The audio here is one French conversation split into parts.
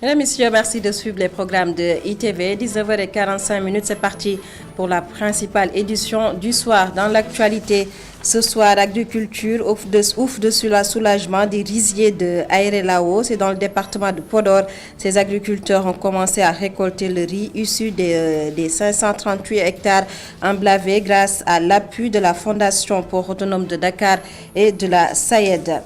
Mesdames, Messieurs, merci de suivre les programmes de ITV. 19h45, c'est parti pour la principale édition du soir. Dans l'actualité, ce soir, agriculture ouf de soulagement des riziers de Aéré-Lao. C'est dans le département de Podor. Ces agriculteurs ont commencé à récolter le riz issu des 538 hectares emblavés grâce à l'appui de la Fondation Port Autonome de Dakar et de la SAED.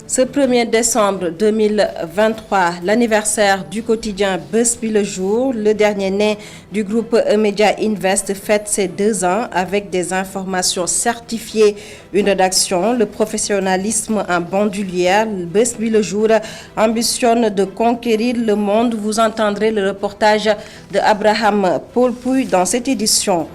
Ce 1er décembre 2023, l'anniversaire du quotidien Bespi le jour, le dernier né du groupe Emedia Invest fête ses 2 ans avec des informations certifiées, une rédaction, le professionnalisme en bandoulière. Bespi le jour ambitionne de conquérir le monde. Vous entendrez le reportage de Abraham Paul-Pouy dans cette édition.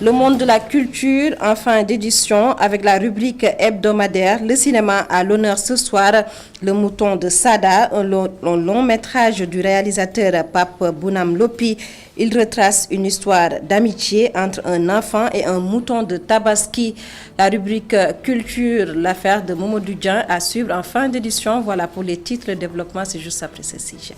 Le monde de la culture en fin d'édition avec la rubrique hebdomadaire. Le cinéma à l'honneur ce soir. Le mouton de Sada, un long métrage du réalisateur Pape Bounam Lopi. Il retrace une histoire d'amitié entre un enfant et un mouton de Tabaski. La rubrique culture, l'affaire de Momodou Dian à suivre en fin d'édition. Voilà pour les titres de développement, c'est juste après ce sujet.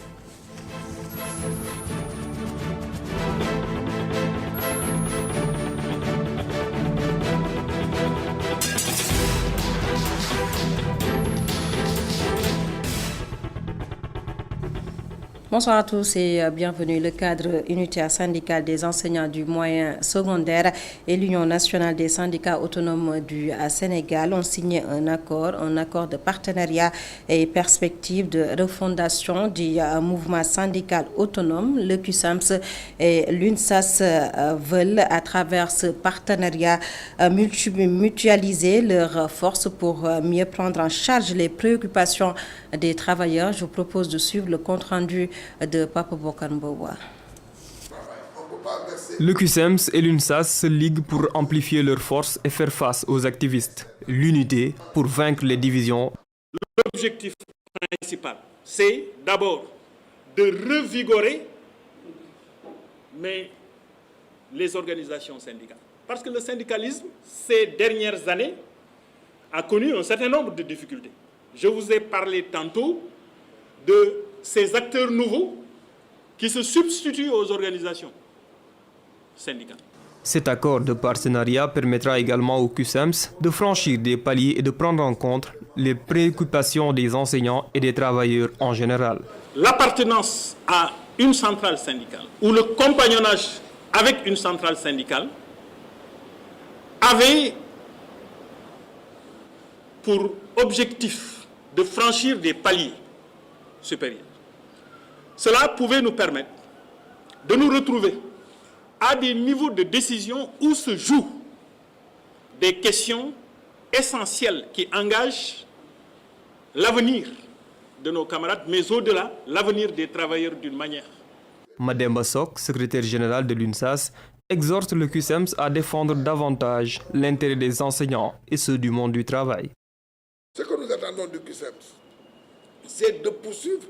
Bonsoir à tous et bienvenue. Le cadre unitaire syndical des enseignants du moyen secondaire et l'Union nationale des syndicats autonomes du Sénégal ont signé un accord de partenariat et perspective de refondation du mouvement syndical autonome. Le QSAMS et l'UNSAS veulent, à travers ce partenariat, mutualiser leurs forces pour mieux prendre en charge les préoccupations des travailleurs. Je vous propose de suivre le compte-rendu de Papa Bokar Mbowa. Le QSEMS et l'UNSAS se liguent pour amplifier leurs forces et faire face aux activistes. L'unité pour vaincre les divisions. L'objectif principal, c'est d'abord de revigorer les organisations syndicales. Parce que le syndicalisme, ces dernières années, a connu un certain nombre de difficultés. Je vous ai parlé tantôt de ces acteurs nouveaux qui se substituent aux organisations syndicales. Cet accord de partenariat permettra également au QSEMS de franchir des paliers et de prendre en compte les préoccupations des enseignants et des travailleurs en général. L'appartenance à une centrale syndicale ou le compagnonnage avec une centrale syndicale avait pour objectif de franchir des paliers supérieurs. Cela pouvait nous permettre de nous retrouver à des niveaux de décision où se jouent des questions essentielles qui engagent l'avenir de nos camarades, mais au-delà, l'avenir des travailleurs d'une manière. Mademba Sok, secrétaire générale de l'UNSAS, exhorte le QSEMS à défendre davantage l'intérêt des enseignants et ceux du monde du travail. Ce que nous attendons du QSEMS, c'est de poursuivre,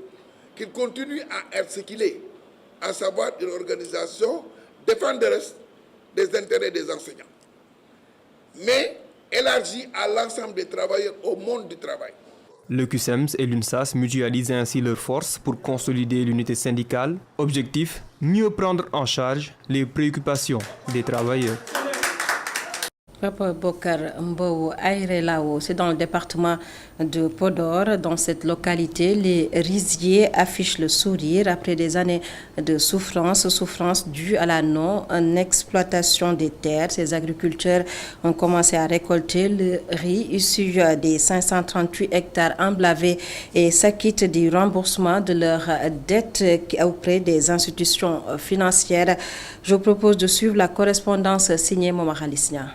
qu'il continue à être ce qu'il est, à savoir une organisation défenderesse des intérêts des enseignants, mais élargie à l'ensemble des travailleurs, au monde du travail. Le QSEMS et l'UNSAS mutualisent ainsi leurs forces pour consolider l'unité syndicale. Objectif, mieux prendre en charge les préoccupations des travailleurs. Papa Bokar Mbow Aéré-Lao, c'est dans le département de Podor. Dans cette localité, les riziers affichent le sourire après des années de souffrance due à la non-exploitation des terres. Ces agriculteurs ont commencé à récolter le riz issu des 538 hectares emblavés et s'acquittent du remboursement de leurs dettes auprès des institutions financières. Je vous propose de suivre la correspondance signée Momar Alisnia.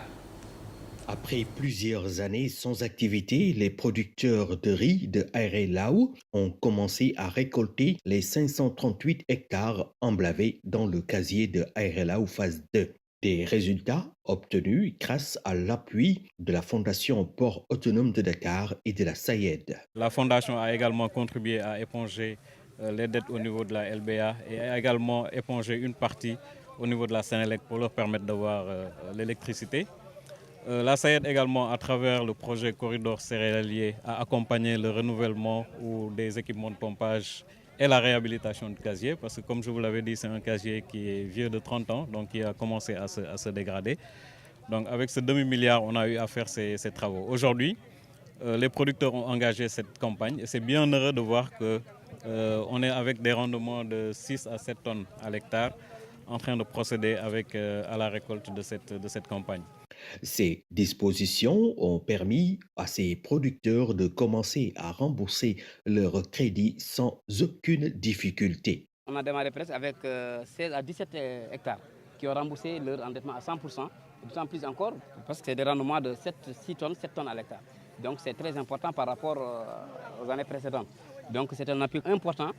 Après plusieurs années sans activité, les producteurs de riz de Aéré-Lao ont commencé à récolter les 538 hectares emblavés dans le casier de Aéré-Lao phase 2. Des résultats obtenus grâce à l'appui de la Fondation Port Autonome de Dakar et de la SAED. La Fondation a également contribué à éponger les dettes au niveau de la LBA et a également épongé une partie au niveau de la Sénélec pour leur permettre d'avoir l'électricité. La SAED également, à travers le projet Corridor céréalier, a accompagné le renouvellement ou des équipements de pompage et la réhabilitation du casier, parce que comme je vous l'avais dit, c'est un casier qui est vieux de 30 ans, donc qui a commencé à se dégrader. Donc avec ce demi-milliard, on a eu à faire ces travaux. Aujourd'hui, les producteurs ont engagé cette campagne et c'est bien heureux de voir qu'on est avec des rendements de 6 à 7 tonnes à l'hectare en train de procéder à la récolte de cette campagne. Ces dispositions ont permis à ces producteurs de commencer à rembourser leurs crédits sans aucune difficulté. On a démarré presque avec 16 à 17 hectares qui ont remboursé leur endettement à 100%, et d'autant plus encore parce que c'est des rendements de 6 tonnes, 7 tonnes à l'hectare. Donc c'est très important par rapport aux années précédentes. Donc c'est un appui important.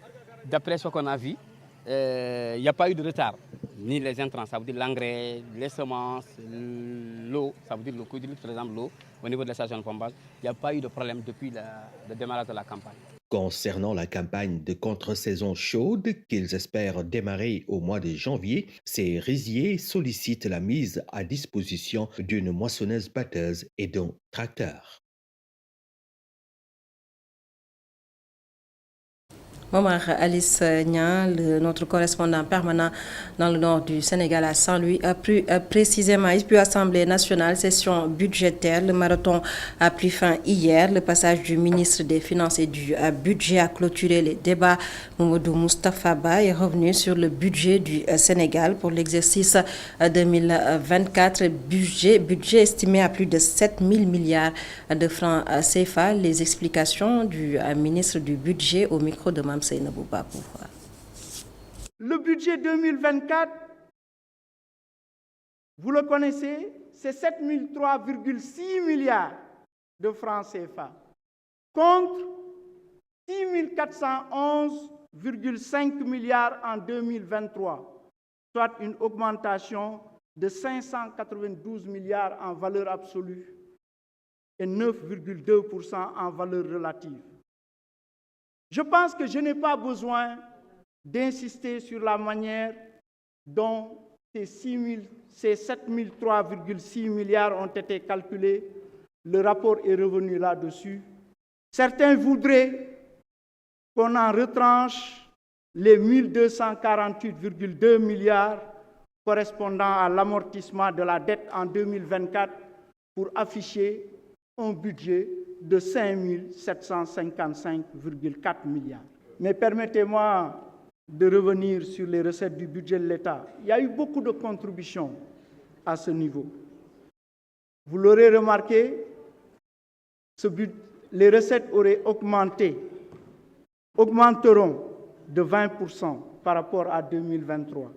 D'après ce qu'on a vu, il n'y a pas eu de retard, ni les intrants, ça veut dire l'engrais, les semences, l'eau, ça veut dire le hydraulique, par exemple l'eau, au niveau de la station de pompage, il n'y a pas eu de problème depuis le démarrage de la campagne. Concernant la campagne de contre-saison chaude qu'ils espèrent démarrer au mois de janvier, ces riziers sollicitent la mise à disposition d'une moissonneuse-batteuse et d'un tracteur. Momar Alice Niang, notre correspondant permanent dans le nord du Sénégal à Saint-Louis, a plus précisément puis Assemblée nationale, session budgétaire. Le marathon a pris fin hier. Le passage du ministre des Finances et du budget a clôturé les débats. Mamadou Moustapha Ba est revenu sur le budget du Sénégal pour l'exercice 2024. Budget estimé à plus de 7 000 milliards de francs CFA. Les explications du ministre du budget au micro de Mme Le budget 2024, vous le connaissez, c'est 7 003,6 milliards de francs CFA contre 6 411,5 milliards en 2023, soit une augmentation de 592 milliards en valeur absolue et 9,2% en valeur relative. Je pense que je n'ai pas besoin d'insister sur la manière dont ces 7 003,6 milliards ont été calculés. Le rapport est revenu là-dessus. Certains voudraient qu'on en retranche les 1 248,2 milliards correspondant à l'amortissement de la dette en 2024 pour afficher un budget de 5 755,4 milliards. Mais permettez-moi de revenir sur les recettes du budget de l'État. Il y a eu beaucoup de contributions à ce niveau. Vous l'aurez remarqué, les recettes augmenteront de 20% par rapport à 2023.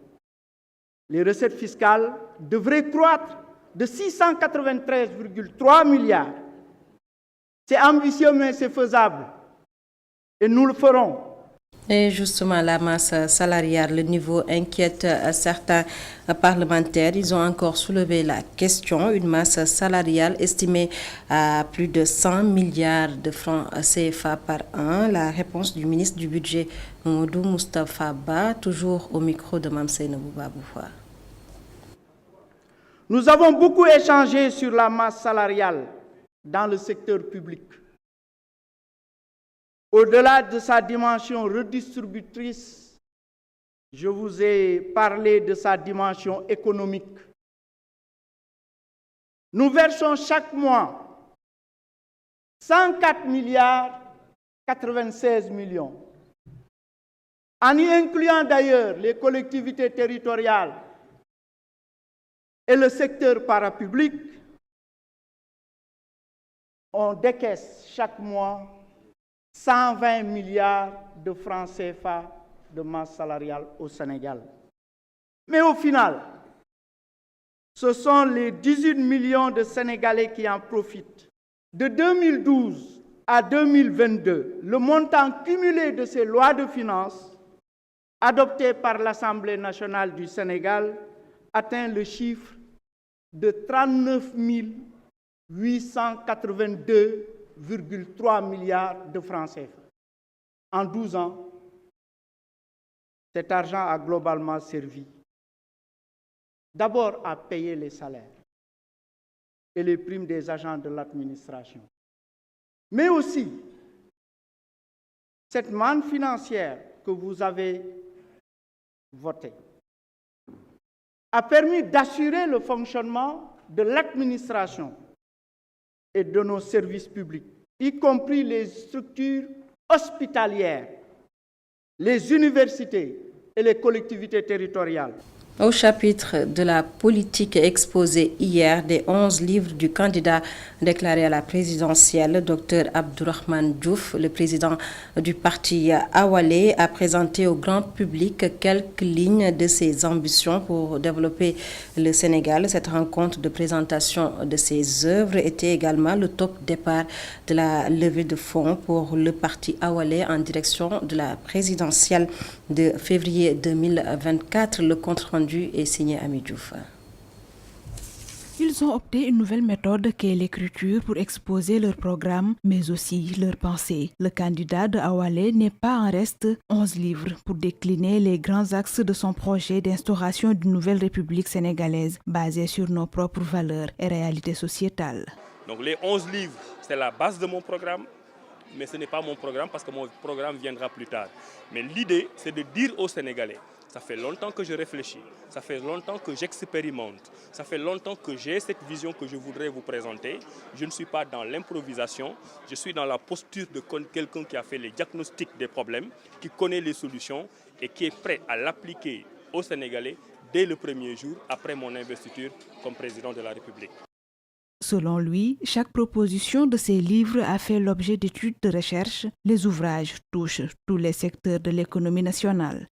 Les recettes fiscales devraient croître de 693,3 milliards. C'est ambitieux, mais c'est faisable. Et nous le ferons. Et justement, la masse salariale, le niveau inquiète certains parlementaires. Ils ont encore soulevé la question. Une masse salariale estimée à plus de 100 milliards de francs CFA par an. La réponse du ministre du Budget, Mamadou Moustapha Ba, toujours au micro de Mme Seynabou Baboufa. Nous avons beaucoup échangé sur la masse salariale dans le secteur public. Au-delà de sa dimension redistributrice, je vous ai parlé de sa dimension économique. Nous versons chaque mois 104 milliards 96 millions. En y incluant d'ailleurs les collectivités territoriales et le secteur parapublic, on décaisse chaque mois 120 milliards de francs CFA de masse salariale au Sénégal. Mais au final, ce sont les 18 millions de Sénégalais qui en profitent. De 2012 à 2022, le montant cumulé de ces lois de finances adoptées par l'Assemblée nationale du Sénégal atteint le chiffre de 39 882,3 milliards de francs CFA. En 12 ans, cet argent a globalement servi d'abord à payer les salaires et les primes des agents de l'administration. Mais aussi, cette manne financière que vous avez voté a permis d'assurer le fonctionnement de l'administration et de nos services publics, y compris les structures hospitalières, les universités et les collectivités territoriales. Au chapitre de la politique exposé hier des 11 livres du candidat déclaré à la présidentielle, Dr Abdourahmane Diouf, le président du parti Awalé, a présenté au grand public quelques lignes de ses ambitions pour développer le Sénégal. Cette rencontre de présentation de ses œuvres était également le top départ de la levée de fonds pour le parti Awalé en direction de la présidentielle de février 2024. Le compte rendu est signé Ami Diouf. Ils ont opté une nouvelle méthode qu'est l'écriture pour exposer leur programme, mais aussi leurs pensées. Le candidat de Awalé n'est pas en reste 11 livres pour décliner les grands axes de son projet d'instauration d'une nouvelle république sénégalaise basée sur nos propres valeurs et réalités sociétales. Donc les 11 livres, c'est la base de mon programme, mais ce n'est pas mon programme parce que mon programme viendra plus tard. Mais l'idée, c'est de dire aux Sénégalais, ça fait longtemps que je réfléchis, ça fait longtemps que j'expérimente, ça fait longtemps que j'ai cette vision que je voudrais vous présenter. Je ne suis pas dans l'improvisation, je suis dans la posture de quelqu'un qui a fait les diagnostics des problèmes, qui connaît les solutions et qui est prêt à l'appliquer aux Sénégalais dès le premier jour après mon investiture comme président de la République. Selon lui, chaque proposition de ces livres a fait l'objet d'études de recherche. Les ouvrages touchent tous les secteurs de l'économie nationale.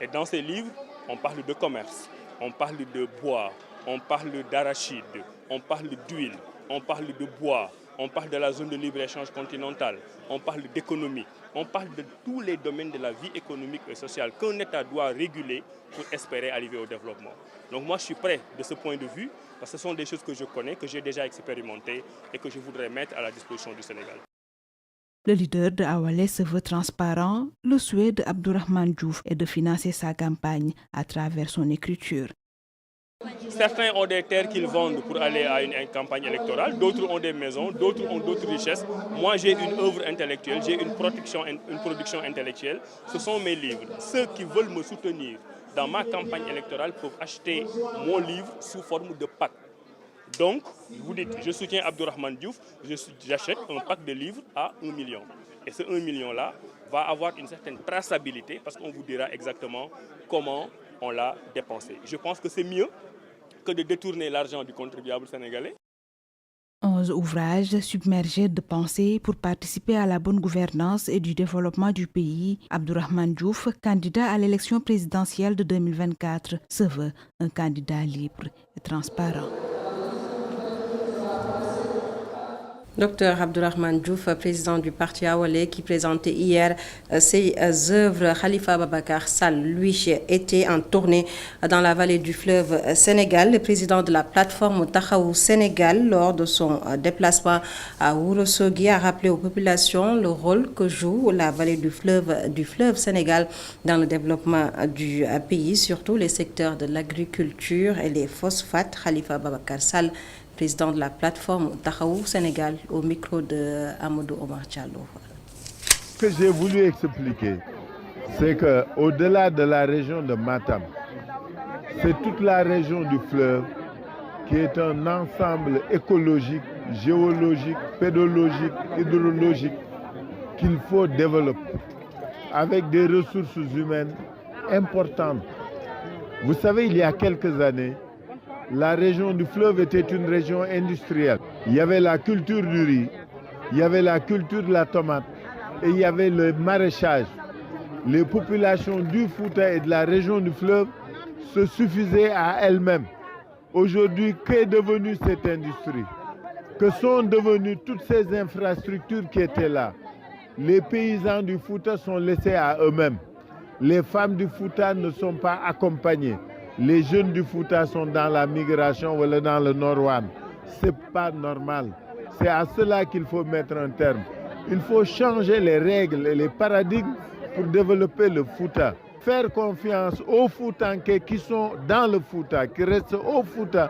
Et dans ces livres, on parle de commerce, on parle de bois, on parle d'arachide, on parle d'huile, on parle de bois, on parle de la zone de libre-échange continentale, on parle d'économie, on parle de tous les domaines de la vie économique et sociale qu'un État doit réguler pour espérer arriver au développement. Donc moi je suis prêt de ce point de vue, parce que ce sont des choses que je connais, que j'ai déjà expérimentées et que je voudrais mettre à la disposition du Sénégal. Le leader de Awalé se veut transparent. Le souhait de Abdourahmane Diouf est de financer sa campagne à travers son écriture. Certains ont des terres qu'ils vendent pour aller à une campagne électorale, d'autres ont des maisons, d'autres ont d'autres richesses. Moi j'ai une œuvre intellectuelle, j'ai une production intellectuelle, ce sont mes livres. Ceux qui veulent me soutenir dans ma campagne électorale peuvent acheter mon livre sous forme de pack. Donc, vous dites, je soutiens Abdourahmane Diouf, j'achète un pack de livres à 1 million. Et ce 1 million-là va avoir une certaine traçabilité parce qu'on vous dira exactement comment on l'a dépensé. Je pense que c'est mieux que de détourner l'argent du contribuable sénégalais. 11 ouvrages submergés de pensées pour participer à la bonne gouvernance et du développement du pays. Abdourahmane Diouf, candidat à l'élection présidentielle de 2024, se veut un candidat libre et transparent. Dr Abdourahmane Diouf, président du parti Awalé, qui présentait hier ses œuvres. Khalifa Babacar Sall, lui, était en tournée dans la vallée du fleuve Sénégal. Le président de la plateforme Taxawu Sénégal, lors de son déplacement à Ourossogui, a rappelé aux populations le rôle que joue la vallée du fleuve Sénégal dans le développement du pays, surtout les secteurs de l'agriculture et les phosphates. Khalifa Babacar Sall, président de la plateforme Taxawu Sénégal, au micro de Amadou Omar Diallo. Ce que j'ai voulu expliquer, c'est qu'au-delà de la région de Matam, c'est toute la région du fleuve qui est un ensemble écologique, géologique, pédologique, hydrologique qu'il faut développer avec des ressources humaines importantes. Vous savez, il y a quelques années, la région du fleuve était une région industrielle. Il y avait la culture du riz, il y avait la culture de la tomate et il y avait le maraîchage. Les populations du Fouta et de la région du fleuve se suffisaient à elles-mêmes. Aujourd'hui, qu'est devenue cette industrie? Que sont devenues toutes ces infrastructures qui étaient là? Les paysans du Fouta sont laissés à eux-mêmes. Les femmes du Fouta ne sont pas accompagnées. Les jeunes du Fouta sont dans la migration ou dans le Nord-Ouest. Ce n'est pas normal. C'est à cela qu'il faut mettre un terme. Il faut changer les règles et les paradigmes pour développer le Fouta. Faire confiance aux Foutanké qui sont dans le Fouta, qui restent au Fouta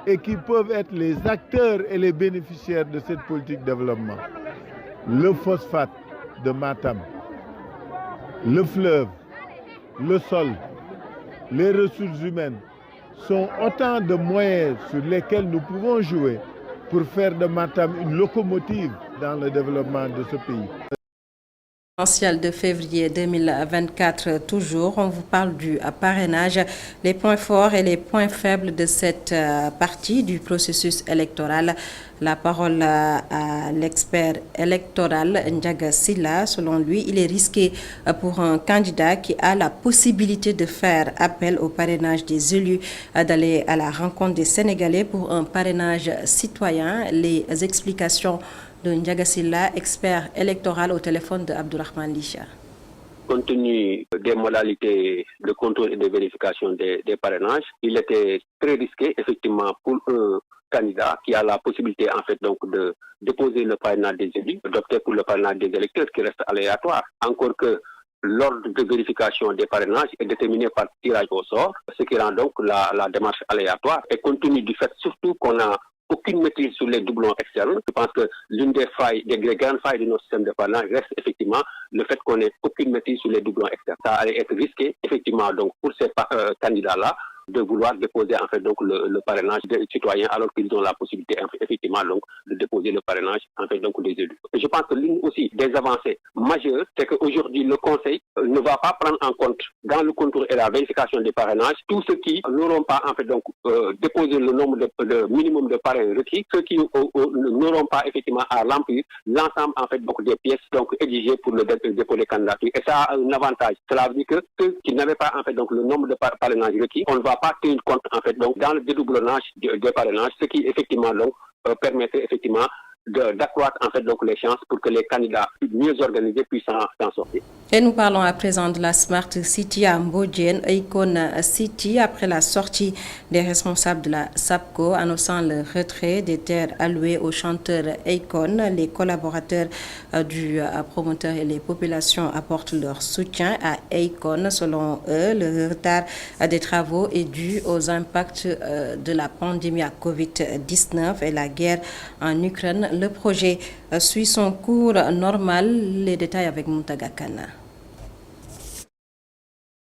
et qui peuvent être les acteurs et les bénéficiaires de cette politique de développement. Le phosphate de Matam, le fleuve, le sol, les ressources humaines sont autant de moyens sur lesquels nous pouvons jouer pour faire de Matam une locomotive dans le développement de ce pays. De février 2024 toujours, on vous parle du parrainage, les points forts et les points faibles de cette partie du processus électoral. La parole à l'expert électoral Ndiaga Sylla. Selon lui, il est risqué pour un candidat qui a la possibilité de faire appel au parrainage des élus d'aller à la rencontre des Sénégalais pour un parrainage citoyen. Les explications de Ndiaga Sylla, expert électoral au téléphone de Abdourahmane Licha. Compte tenu des modalités de contrôle et de vérification des parrainages, il était très risqué effectivement pour un candidat qui a la possibilité en fait donc de déposer le parrainage des élus, d'opter pour le parrainage des électeurs qui reste aléatoire. Encore que l'ordre de vérification des parrainages est déterminé par tirage au sort, ce qui rend donc la démarche aléatoire. Et compte tenu du fait surtout qu'on a aucune maîtrise sur les doublons externes. Je pense que l'une des grandes failles de notre système de parrainage reste effectivement le fait qu'on n'ait aucune maîtrise sur les doublons externes. Ça allait être risqué, effectivement, donc, pour ces candidats-là, de vouloir déposer en fait donc le parrainage des citoyens alors qu'ils ont la possibilité effectivement donc de déposer le parrainage en fait donc des élus. Et je pense que l'une aussi des avancées majeures, c'est qu'aujourd'hui le Conseil ne va pas prendre en compte dans le contrôle et la vérification des parrainages tous ceux qui n'auront pas en fait donc déposé le nombre de minimum de parrains requis, ceux qui n'auront pas effectivement à remplir l'ensemble en fait donc des pièces donc exigées pour le dépôt des candidatures. Et ça a un avantage. Cela veut dire que ceux qui n'avaient pas en fait donc le nombre de parrainages requis, on ne va pas tenir compte en fait donc dans le dédoublonnage des parrainages, ce qui effectivement donc permettrait effectivement d'accroître en fait donc les chances pour que les candidats mieux organisés puissent s'en sortir. Et nous parlons à présent de la Smart City à Mbodjen, Icon City, après la sortie des responsables de la SAPCO annonçant le retrait des terres allouées aux chanteurs Icon. Les collaborateurs du promoteur et les populations apportent leur soutien à Icon. Selon eux, le retard des travaux est dû aux impacts de la pandémie à Covid-19 et la guerre en Ukraine. Le projet suit son cours normal. Les détails avec Moutaga Kana.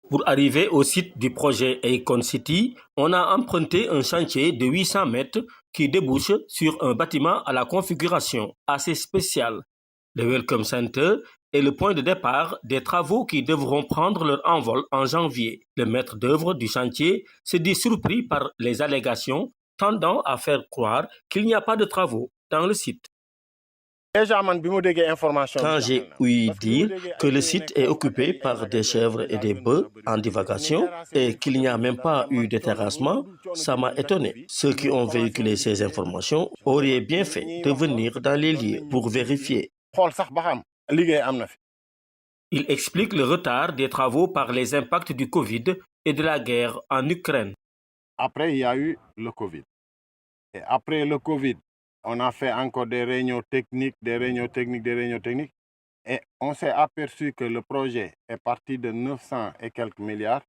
Pour arriver au site du projet Icon City, on a emprunté un chantier de 800 mètres qui débouche sur un bâtiment à la configuration assez spéciale. Le Welcome Center est le point de départ des travaux qui devront prendre leur envol en janvier. Le maître d'œuvre du chantier se dit surpris par les allégations tendant à faire croire qu'il n'y a pas de travaux dans le site. Quand j'ai ouï dire que le site est occupé par des chèvres et des bœufs en divagation et qu'il n'y a même pas eu de terrassement, ça m'a étonné. Ceux qui ont véhiculé ces informations auraient bien fait de venir dans les lieux pour vérifier. Il explique le retard des travaux par les impacts du Covid et de la guerre en Ukraine. Après, il y a eu le Covid. Et après le Covid, on a fait encore des réunions techniques. Et on s'est aperçu que le projet est parti de 900 et quelques milliards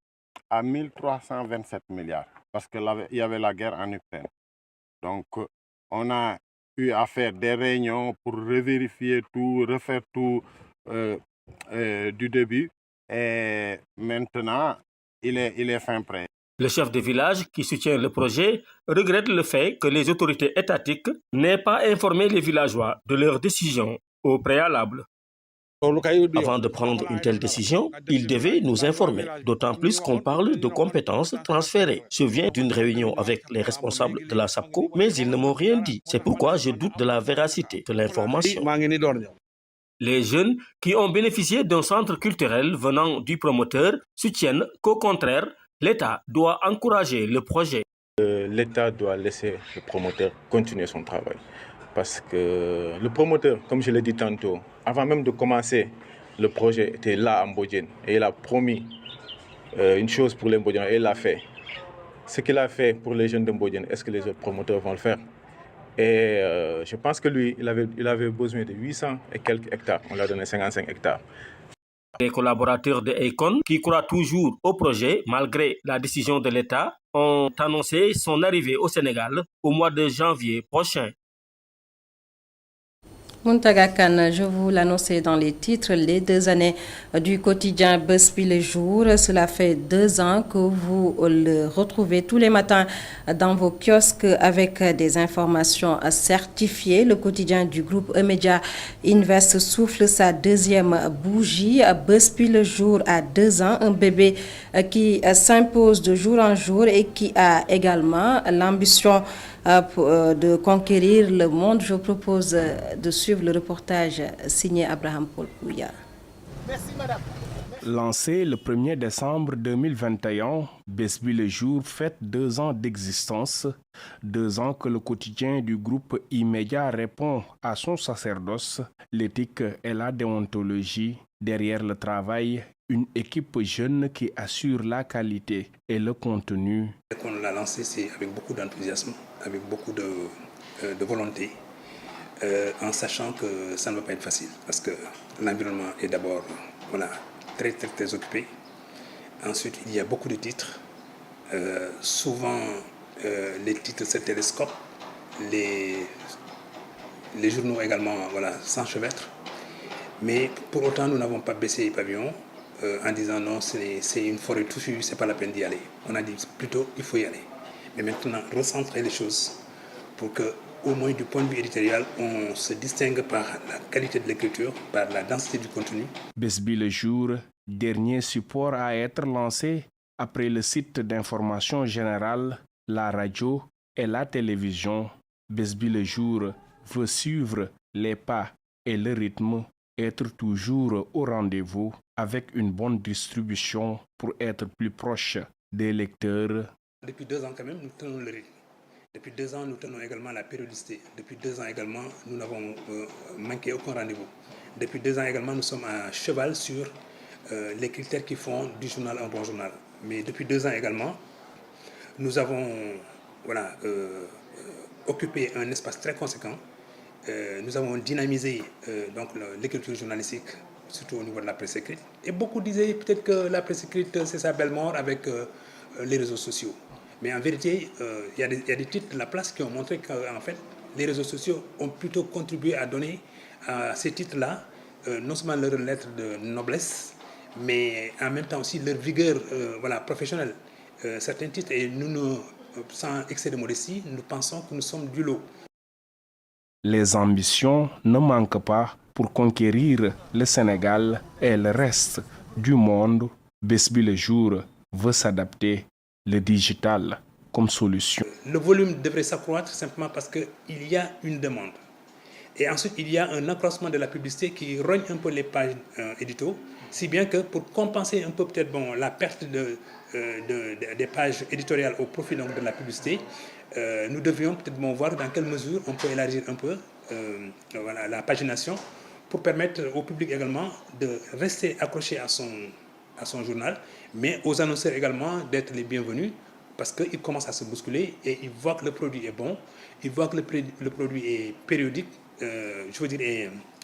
à 1327 milliards. Parce qu'il y avait la guerre en Ukraine. Donc, on a eu à faire des réunions pour revérifier tout, refaire tout du début. Et maintenant, il est fin prêt. Le chef de village qui soutient le projet regrette le fait que les autorités étatiques n'aient pas informé les villageois de leur décision au préalable. Avant de prendre une telle décision, ils devaient nous informer, d'autant plus qu'on parle de compétences transférées. Je viens d'une réunion avec les responsables de la SAPCO, mais ils ne m'ont rien dit. C'est pourquoi je doute de la véracité de l'information. Les jeunes qui ont bénéficié d'un centre culturel venant du promoteur soutiennent qu'au contraire, l'État doit encourager le projet. L'État doit laisser le promoteur continuer son travail. Parce que le promoteur, comme je l'ai dit tantôt, avant même de commencer, le projet était là à Mbodjen. Et il a promis une chose pour les Mbodjen et il l'a fait. Ce qu'il a fait pour les jeunes de Mbodjen, est-ce que les autres promoteurs vont le faire? Et je pense que lui, il avait besoin de 800 et quelques hectares. On lui a donné 55 hectares. Les collaborateurs de Icon, qui croient toujours au projet malgré la décision de l'État, ont annoncé son arrivée au Sénégal au mois de janvier prochain. Mountaga Kane, je vous l'annonçais dans les titres, les 2 années du quotidien Bës Bi Le Jour. Cela fait 2 ans que vous le retrouvez tous les matins dans vos kiosques avec des informations certifiées. Le quotidien du groupe E-Media Invest souffle sa 2e bougie. Bës Bi Le Jour à 2 ans, un bébé qui s'impose de jour en jour et qui a également l'ambition de conquérir le monde. Je propose de suivre le reportage signé Abraham Paul Pouya. Merci madame. Lancé le 1er décembre 2021, Bës Bi Le Jour fête 2 ans d'existence, 2 ans que le quotidien du groupe E-Media répond à son sacerdoce, l'éthique et la déontologie. Derrière le travail, une équipe jeune qui assure la qualité et le contenu. Quand on l'a lancé, c'est avec beaucoup d'enthousiasme, avec beaucoup de volonté, en sachant que ça ne va pas être facile, parce que l'environnement est d'abord très occupé. Ensuite, il y a beaucoup de titres. Souvent, les titres se télescopent, les journaux également s'enchevêtrent. Mais pour autant, nous n'avons pas baissé les pavillons en disant non, c'est une forêt touffue, c'est pas la peine d'y aller. On a dit plutôt il faut y aller. Mais maintenant, recentrer les choses pour que, au moins du point de vue éditorial, on se distingue par la qualité de l'écriture, par la densité du contenu. Bës Bi Le Jour, dernier support à être lancé après le site d'information générale, la radio et la télévision. Bës Bi Le Jour veut suivre les pas et le rythme, être toujours au rendez-vous avec une bonne distribution pour être plus proche des lecteurs. Depuis 2 ans quand même, nous tenons le rythme. Depuis 2 ans, nous tenons également la périodicité. Depuis 2 ans également, nous n'avons manqué aucun rendez-vous. Depuis 2 ans également, nous sommes à cheval sur les critères qui font du journal un bon journal. Mais depuis 2 ans également, nous avons occupé un espace très conséquent. Nous avons dynamisé l'écriture journalistique, surtout au niveau de la presse écrite. Et beaucoup disaient peut-être que la presse écrite, c'est sa belle mort avec les réseaux sociaux. Mais en vérité, il y a des titres de la place qui ont montré qu'en fait, les réseaux sociaux ont plutôt contribué à donner à ces titres-là non seulement leur lettre de noblesse, mais en même temps aussi leur vigueur professionnelle. Certains titres, et nous, sans excès de modestie, nous pensons que nous sommes du lot. Les ambitions ne manquent pas pour conquérir le Sénégal et le reste du monde. Bës Bi Le Jour veut s'adapter, le digital comme solution. Le volume devrait s'accroître simplement parce qu'il y a une demande. Et ensuite, il y a un accroissement de la publicité qui rogne un peu les pages édito, si bien que pour compenser un peu peut-être la perte des pages éditoriales au profit de la publicité, nous devions peut-être voir dans quelle mesure on peut élargir un peu la pagination pour permettre au public également de rester accroché à son journal, mais aux annonceurs également d'être les bienvenus parce qu'ils commencent à se bousculer et ils voient que le produit est bon, ils voient que le produit est périodique,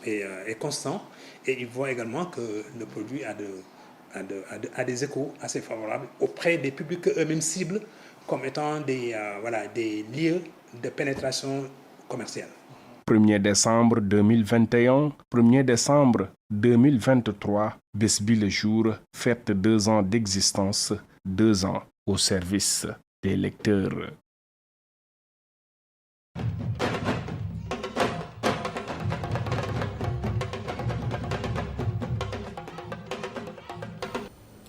est constant, et ils voient également que le produit a des échos assez favorables auprès des publics eux-mêmes cibles comme étant des lieux de pénétration commerciale. 1er décembre 2021, 1er décembre 2023, Bës Bi Le Jour fête 2 ans d'existence, 2 ans au service des lecteurs.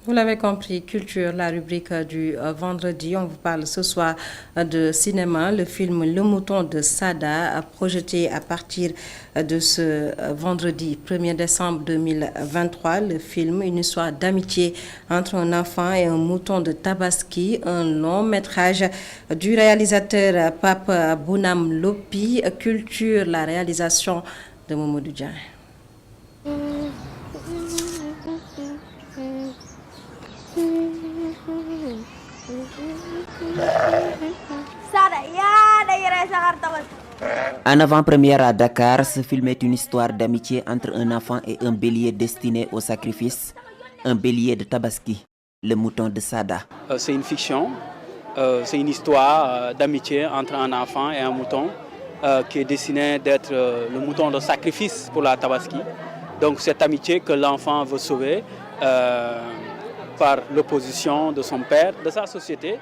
Vous l'avez compris, Culture, la rubrique du vendredi. On vous parle ce soir de cinéma. Le film Le Mouton de Sada, projeté à partir de ce vendredi 1er décembre 2023. Le film, une histoire d'amitié entre un enfant et un mouton de Tabaski. Un long métrage du réalisateur Pape Bounam Lopi. Culture, la réalisation de Mamadou Diagne. En avant-première à Dakar, ce film est une histoire d'amitié entre un enfant et un bélier destiné au sacrifice, un bélier de Tabaski, le mouton de Sada. C'est une fiction, c'est une histoire d'amitié entre un enfant et un mouton qui est destiné d'être le mouton de sacrifice pour la Tabaski. Donc cette amitié que l'enfant veut sauver par l'opposition de son père, de sa société,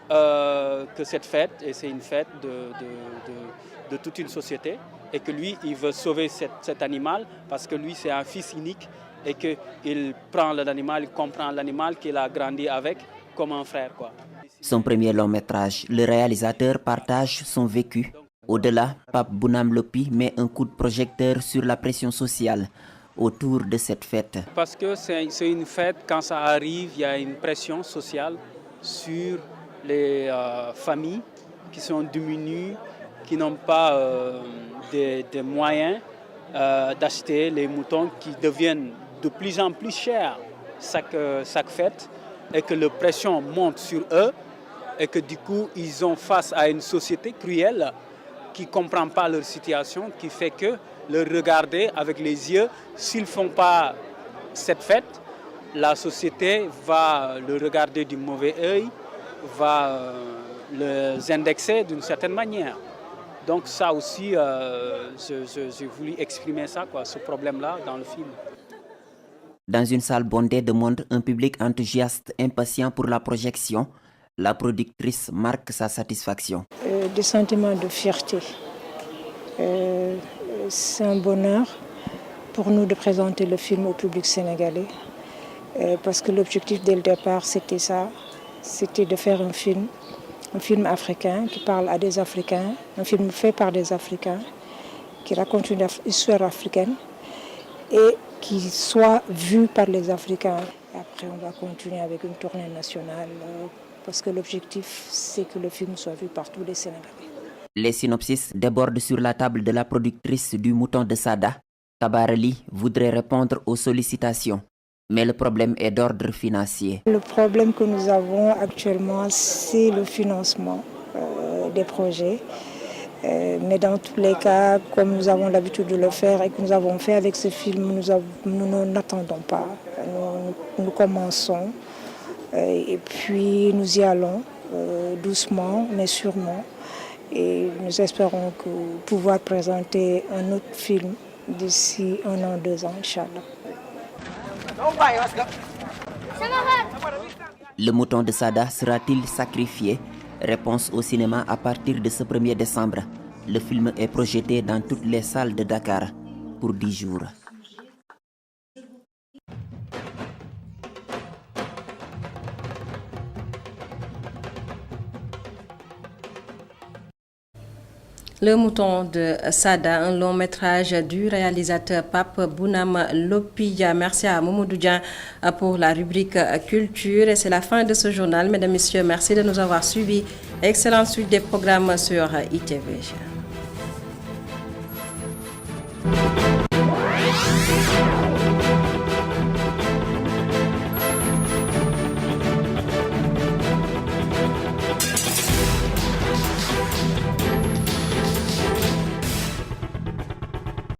que cette fête, et c'est une fête de toute une société, et que lui, il veut sauver cet animal parce que lui, c'est un fils unique et qu'il prend l'animal, il comprend l'animal qu'il a grandi avec comme un frère, quoi. Son premier long métrage, le réalisateur partage son vécu. Au-delà, Pape Bounam Lopi met un coup de projecteur sur la pression sociale autour de cette fête. Parce que c'est une fête, quand ça arrive, il y a une pression sociale sur les familles qui sont diminuées, qui n'ont pas des moyens d'acheter les moutons qui deviennent de plus en plus chers chaque fête, et que la pression monte sur eux et que du coup ils ont face à une société cruelle qui ne comprend pas leur situation, qui fait que le regarder avec les yeux, s'ils ne font pas cette fête, la société va le regarder du mauvais œil, va les indexer d'une certaine manière. Donc ça aussi, j'ai voulu exprimer ça, ce problème-là dans le film. Dans une salle bondée de monde, un public enthousiaste, impatient pour la projection, la productrice marque sa satisfaction. Des sentiments de fierté. C'est un bonheur pour nous de présenter le film au public sénégalais, parce que l'objectif dès le départ, c'était ça, c'était de faire un film africain qui parle à des Africains, un film fait par des Africains, qui raconte une histoire africaine et qui soit vu par les Africains. Et après, on va continuer avec une tournée nationale, parce que l'objectif, c'est que le film soit vu par tous les Sénégalais. Les synopsis débordent sur la table de la productrice du Mouton de Sada. Tabarali voudrait répondre aux sollicitations, mais le problème est d'ordre financier. Le problème que nous avons actuellement, c'est le financement des projets. Mais dans tous les cas, comme nous avons l'habitude de le faire et que nous avons fait avec ce film, nous n'attendons pas. Nous commençons et puis nous y allons doucement mais sûrement. Et nous espérons pouvoir présenter un autre film d'ici 1 an, 2 ans, Inch'Allah. Le Mouton de Sada sera-t-il sacrifié? Réponse au cinéma à partir de ce 1er décembre. Le film est projeté dans toutes les salles de Dakar pour 10 jours. Le Mouton de Sada, un long métrage du réalisateur Pape Bounam Lopi. Merci à Mamoudou Dia pour la rubrique culture. Et c'est la fin de ce journal. Mesdames, Messieurs, merci de nous avoir suivis. Excellente suite des programmes sur ITV.